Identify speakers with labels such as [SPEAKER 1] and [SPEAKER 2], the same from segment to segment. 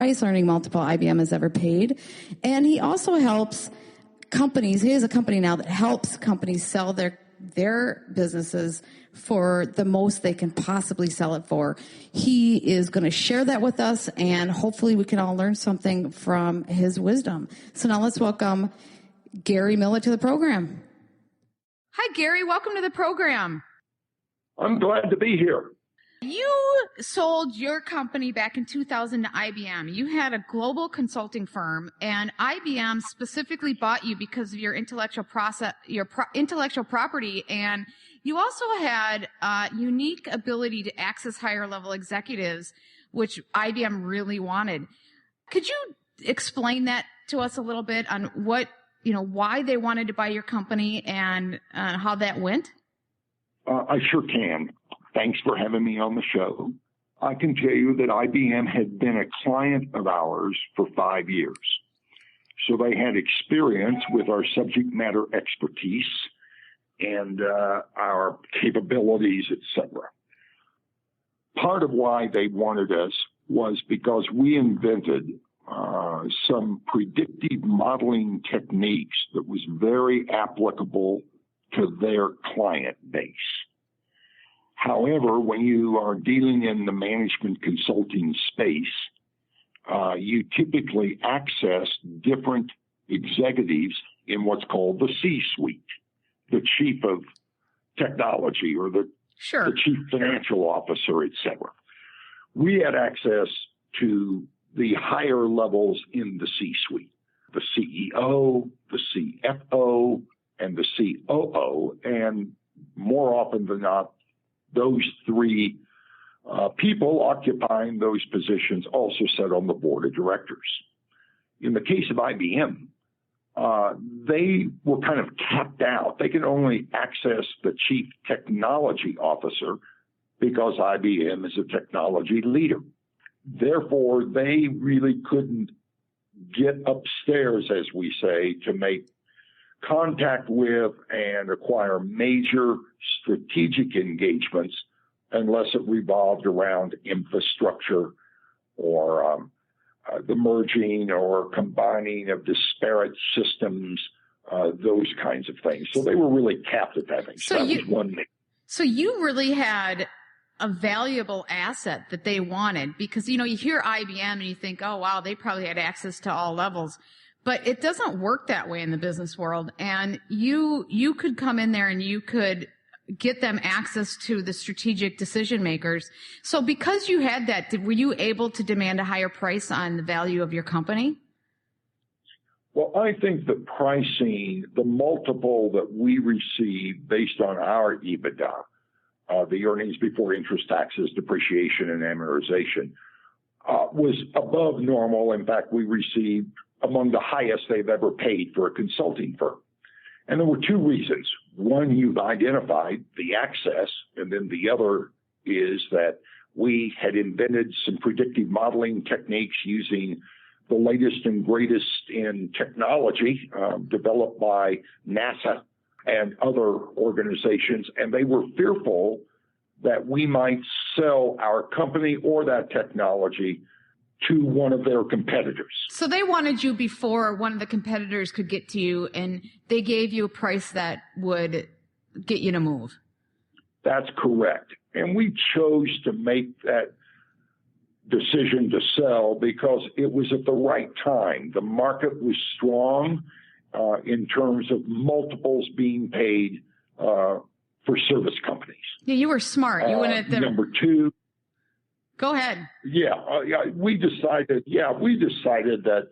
[SPEAKER 1] highest earning multiple IBM has ever paid. And he also helps companies. He has a company now that helps companies sell their businesses for the most they can possibly sell it for. He is going to share that with us, and hopefully we can all learn something from his wisdom. So now let's welcome Gary Miller to the program.
[SPEAKER 2] Hi, Gary. Welcome to the program.
[SPEAKER 3] I'm glad to be here.
[SPEAKER 2] You sold your company back in 2000 to IBM. You had a global consulting firm, and IBM specifically bought you because of your intellectual property, and you also had a unique ability to access higher level executives, which IBM really wanted. Could you explain that to us a little bit on why they wanted to buy your company and how that went?
[SPEAKER 3] I sure can. Thanks for having me on the show. I can tell you that IBM had been a client of ours for 5 years. So they had experience with our subject matter expertise and our capabilities, etc. Part of why they wanted us was because we invented some predictive modeling techniques that was very applicable to their client base. However, when you are dealing in the management consulting space, you typically access different executives in what's called the C-suite, the chief of technology or the chief financial officer, etc. We had access to the higher levels in the C-suite, the CEO, the CFO, and the COO, and more often than not, those three people occupying those positions also sat on the board of directors. In the case of IBM, they were kind of capped out. They could only access the chief technology officer because IBM is a technology leader. Therefore, they really couldn't get upstairs, as we say, to make contact with and acquire major strategic engagements unless it revolved around infrastructure or the merging or combining of disparate systems, those kinds of things. So they were really capped at that thing. So that was one thing.
[SPEAKER 2] So you really had a valuable asset that they wanted because, you hear IBM and you think, oh, wow, they probably had access to all levels. But it doesn't work that way in the business world. And you could come in there and you could get them access to the strategic decision makers. So because you had that, were you able to demand a higher price on the value of your company?
[SPEAKER 3] Well, I think the pricing, the multiple that we received based on our EBITDA, the earnings before interest, taxes, depreciation, and amortization, was above normal. In fact, we received among the highest they've ever paid for a consulting firm. And there were two reasons. One, you've identified the access, and then the other is that we had invented some predictive modeling techniques using the latest and greatest in technology developed by NASA and other organizations, and they were fearful that we might sell our company or that technology to one of their competitors.
[SPEAKER 2] So they wanted you before one of the competitors could get to you, and they gave you a price that would get you to move.
[SPEAKER 3] That's correct. And we chose to make that decision to sell because it was at the right time. The market was strong in terms of multiples being paid for service companies.
[SPEAKER 2] Yeah, you were smart. You went at the
[SPEAKER 3] number two.
[SPEAKER 2] Go ahead.
[SPEAKER 3] We decided that,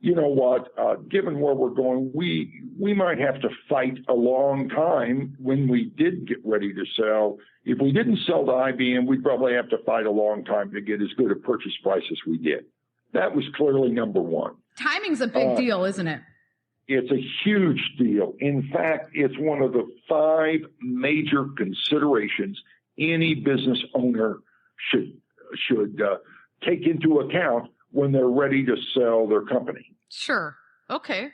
[SPEAKER 3] you know what, given where we're going, we might have to fight a long time when we did get ready to sell. If we didn't sell to IBM, we'd probably have to fight a long time to get as good a purchase price as we did. That was clearly number one.
[SPEAKER 2] Timing's a big deal, isn't it?
[SPEAKER 3] It's a huge deal. In fact, it's one of the 5 major considerations any business owner should take into account when they're ready to sell their company.
[SPEAKER 2] Sure. Okay.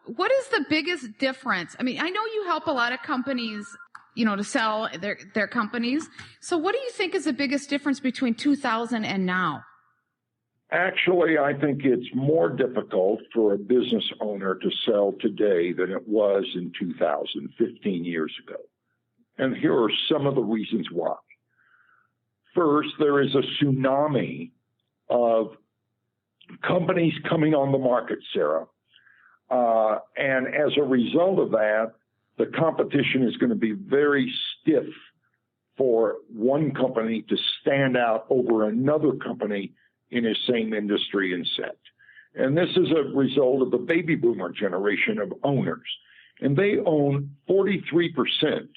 [SPEAKER 2] What is the biggest difference? I mean, I know you help a lot of companies, to sell their companies. So what do you think is the biggest difference between 2000 and now?
[SPEAKER 3] Actually, I think it's more difficult for a business owner to sell today than it was in 2015 years ago. And here are some of the reasons why. First, there is a tsunami of companies coming on the market, Sarah. And as a result of that, the competition is going to be very stiff for one company to stand out over another company in the same industry and set. And this is a result of the baby boomer generation of owners. And they own 43%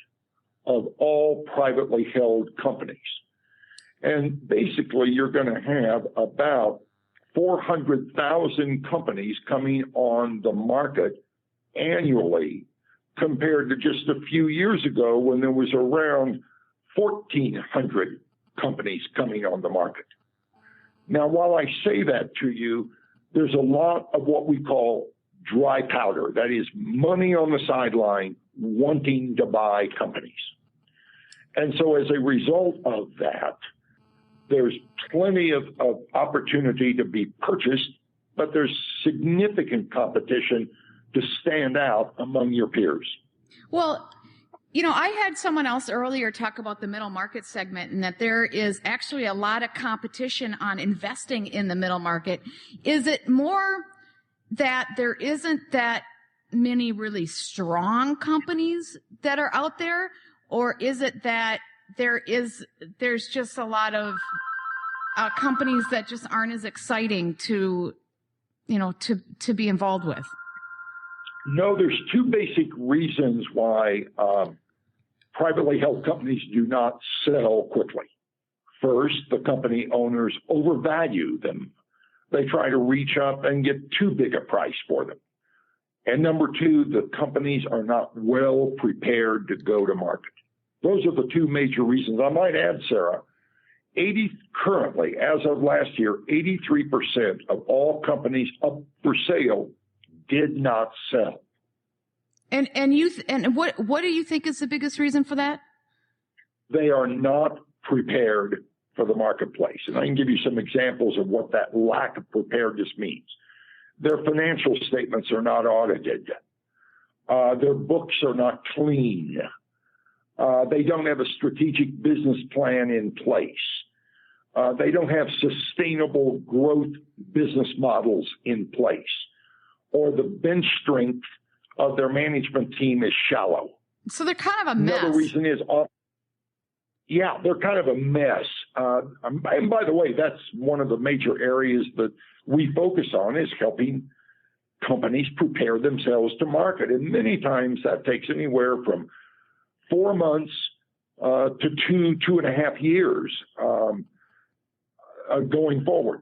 [SPEAKER 3] of all privately held companies. And basically, you're going to have about 400,000 companies coming on the market annually compared to just a few years ago when there was around 1,400 companies coming on the market. Now, while I say that to you, there's a lot of what we call dry powder. That is money on the sideline wanting to buy companies. And so as a result of that, there's plenty of opportunity to be purchased, but there's significant competition to stand out among your peers.
[SPEAKER 2] Well, you know, I had someone else earlier talk about the middle market segment and that there is actually a lot of competition on investing in the middle market. Is it more that there isn't that many really strong companies that are out there? Or is it that there's just a lot of companies that just aren't as exciting to be involved with?
[SPEAKER 3] No, there's two basic reasons why privately held companies do not sell quickly. First, the company owners overvalue them. They try to reach up and get too big a price for them. And number two, the companies are not well prepared to go to market. Those are the two major reasons. I might add, Sarah, currently, as of last year, 83% of all companies up for sale did not sell.
[SPEAKER 2] And what do you think is the biggest reason for that?
[SPEAKER 3] They are not prepared for the marketplace. And I can give you some examples of what that lack of preparedness means. Their financial statements are not audited. Their books are not clean. They don't have a strategic business plan in place. They don't have sustainable growth business models in place. Or the bench strength of their management team is shallow.
[SPEAKER 2] So they're kind of a mess.
[SPEAKER 3] Another reason is, they're kind of a mess. And by the way, that's one of the major areas that we focus on is helping companies prepare themselves to market. And many times that takes anywhere from 4 months to 2.5 years going forward.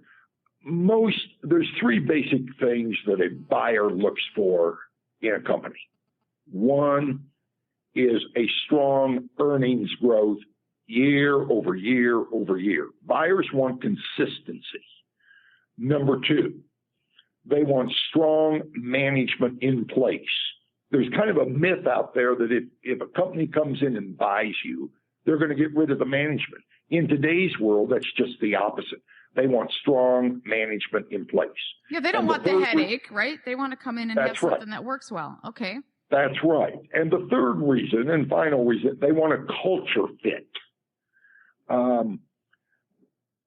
[SPEAKER 3] There's three basic things that a buyer looks for in a company. One is a strong earnings growth year over year over year. Buyers want consistency. Number two, they want strong management in place. There's kind of a myth out there that if a company comes in and buys you, they're going to get rid of the management. In today's world, that's just the opposite. They want strong management in place.
[SPEAKER 2] Yeah, they don't want the headache, right? They want to come in and have something that works well. Okay.
[SPEAKER 3] That's right. And the third reason and final reason, they want a culture fit.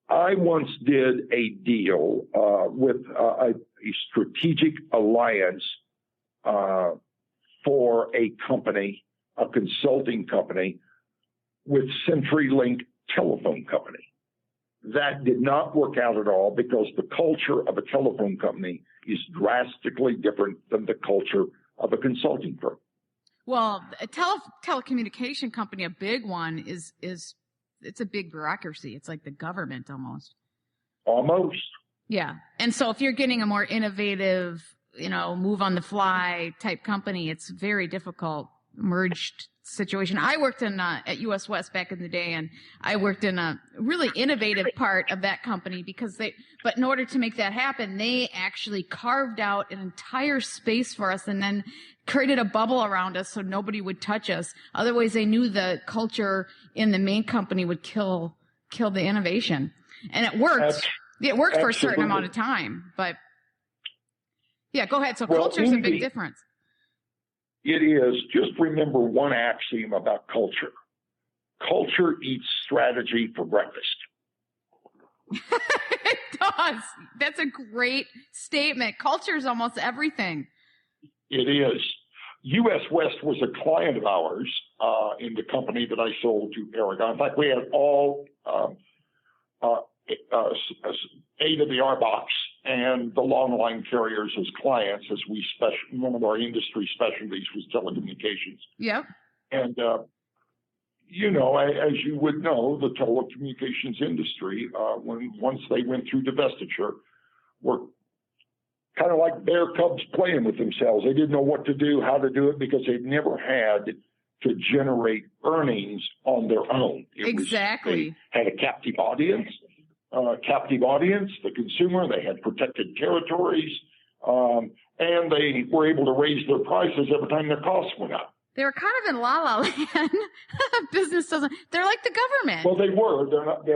[SPEAKER 3] I once did a deal with a strategic alliance for a company, a consulting company, with CenturyLink Telephone Company. That did not work out at all because the culture of a telephone company is drastically different than the culture of a consulting firm.
[SPEAKER 2] Well, a telecommunication company, a big one, is it's a big bureaucracy. It's like the government almost.
[SPEAKER 3] Almost.
[SPEAKER 2] Yeah. And so if you're getting a more innovative, move on the fly type company, it's very difficult merged situation. I worked at US West back in the day, and I worked in a really innovative part of that company but in order to make that happen, they actually carved out an entire space for us and then created a bubble around us so nobody would touch us. Otherwise, they knew the culture in the main company would kill the innovation. And it worked. It worked for a certain amount of time, but yeah, go ahead. So culture is a big difference.
[SPEAKER 3] It is. Just remember one axiom about culture. Culture eats strategy for breakfast.
[SPEAKER 2] It does. That's a great statement. Culture is almost everything.
[SPEAKER 3] It is. U.S. West was a client of ours in the company that I sold to Aragon. In fact, we had all state-of-the-art box and the long line carriers as clients, as one of our industry specialties was telecommunications.
[SPEAKER 2] Yep.
[SPEAKER 3] And, as you would know, the telecommunications industry, once they went through divestiture, were kind of like bear cubs playing with themselves. They didn't know what to do, how to do it, because they'd never had to generate earnings on their own.
[SPEAKER 2] Exactly.
[SPEAKER 3] They had a captive audience, the consumer. They had protected territories, and they were able to raise their prices every time their costs went up.
[SPEAKER 2] They were kind of in la la land. Business doesn't. They're like the government.
[SPEAKER 3] Well, they were. They're not.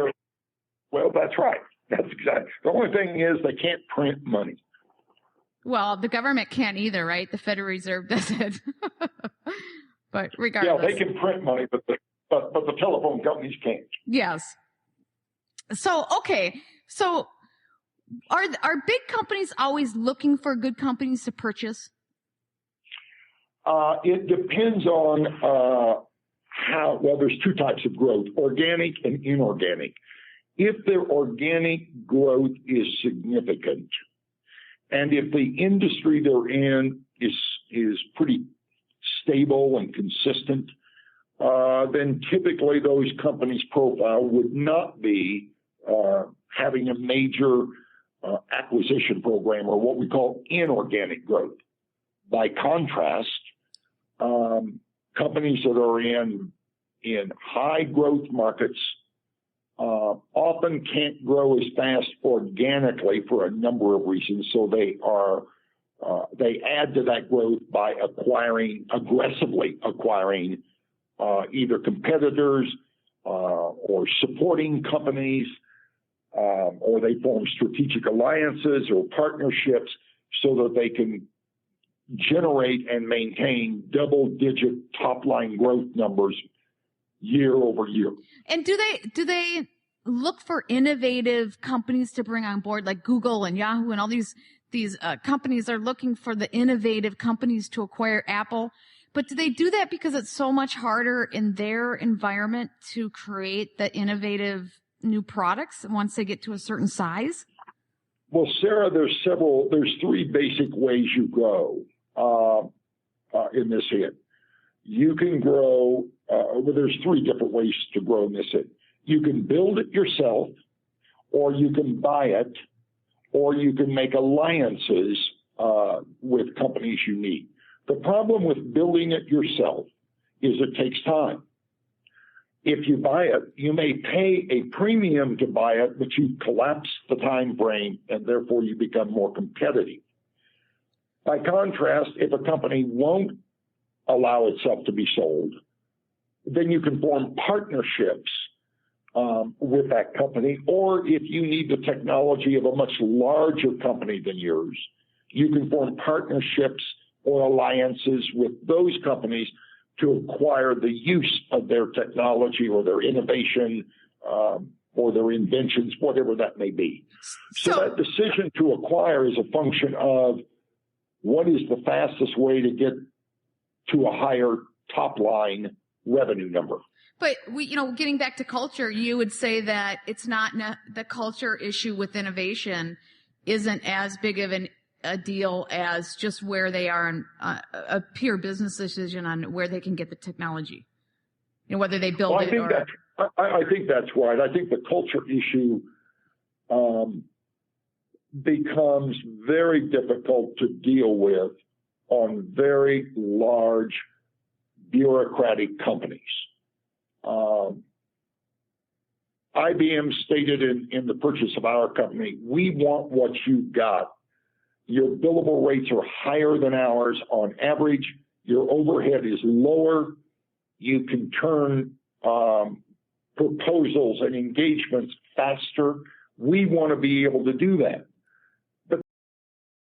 [SPEAKER 3] Well, that's right. That's exactly. The only thing is they can't print money.
[SPEAKER 2] Well, the government can't either, right? The Federal Reserve does it. But regardless.
[SPEAKER 3] Yeah, they can print money, but the telephone companies can't.
[SPEAKER 2] Yes. So, okay. So are big companies always looking for good companies to purchase?
[SPEAKER 3] It depends on there's two types of growth, organic and inorganic. If their organic growth is significant, and if the industry they're in is pretty stable and consistent, then typically those companies' profile would not be having a major acquisition program or what we call inorganic growth. By contrast, companies that are in high growth markets often can't grow as fast organically for a number of reasons. So they add to that growth by aggressively acquiring either competitors or supporting companies, or they form strategic alliances or partnerships so that they can generate and maintain double-digit top-line growth numbers year over year.
[SPEAKER 2] And do they look for innovative companies to bring on board, like Google and Yahoo and all these companies are looking for the innovative companies to acquire Apple? But do they do that because it's so much harder in their environment to create the innovative new products once they get to a certain size?
[SPEAKER 3] Well, Sarah, there's three basic ways you grow in this hit. You can grow, there's three different ways to grow in this hit. You can build it yourself, or you can buy it, or you can make alliances with companies you need. The problem with building it yourself is it takes time. If you buy it, you may pay a premium to buy it, but you collapse the time frame, and therefore you become more competitive. By contrast, if a company won't allow itself to be sold, then you can form partnerships with that company, or if you need the technology of a much larger company than yours, you can form partnerships or alliances with those companies to acquire the use of their technology or their innovation or their inventions, whatever that may be. So that decision to acquire is a function of what is the fastest way to get to a higher top line revenue number.
[SPEAKER 2] But getting back to culture, you would say that it's not the culture issue with innovation isn't as big of a deal as just where they are in a pure business decision on where they can get the technology, whether they build it or.
[SPEAKER 3] I think that's right. I think the culture issue becomes very difficult to deal with on very large bureaucratic companies. IBM stated in the purchase of our company, we want what you got. Your billable rates are higher than ours on average. Your overhead is lower. You can turn proposals and engagements faster We want to be able to do that.